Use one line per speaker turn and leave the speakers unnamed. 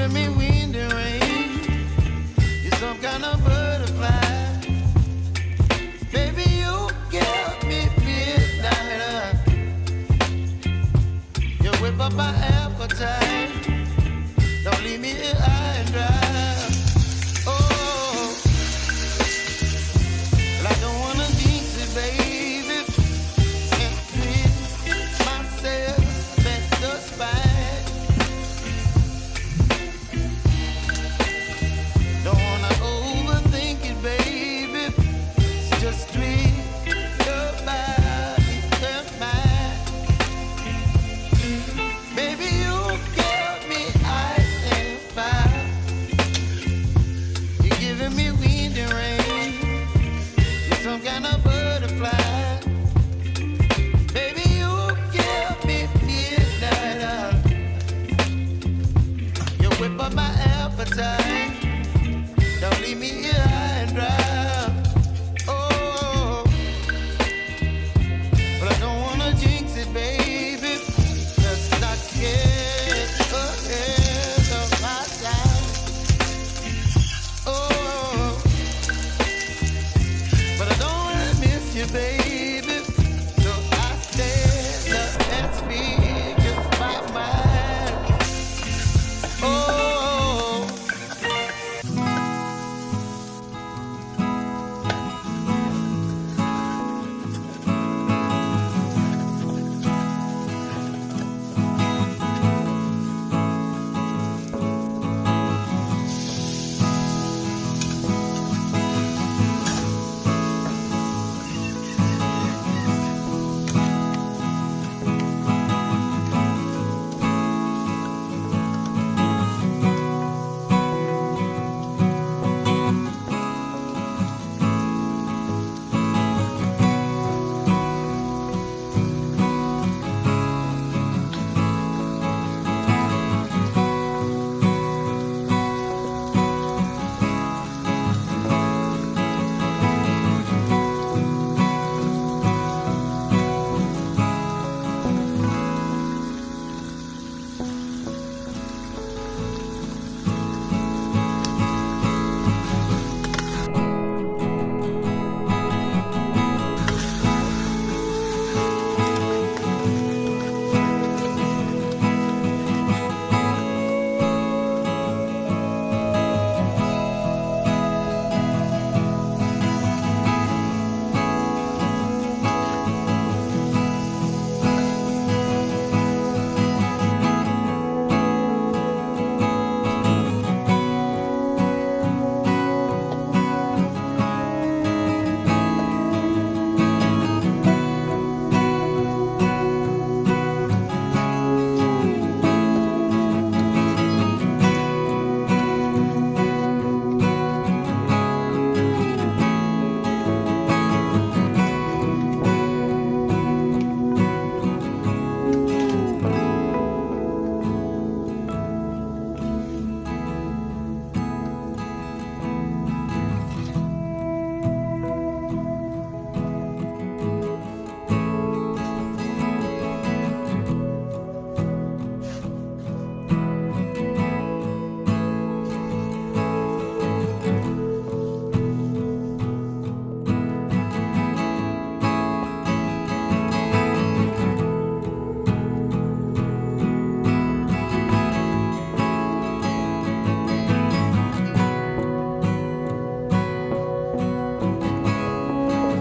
giving me wind and rain. You're some kind of butterfly. Baby, you give me midnight. You whip up my appetite. Don't leave me here high and dry. Oh, well, I don't wanna jinx it, baby, and twist myself at the spine. Don't wanna overthink it, baby. It's just twist your body and mine. Baby, you give me ice and fire. You're giving me wind and rain. You're some kind of butterfly. Baby, you give me midnight. You whip up my appetite. Don't leave me here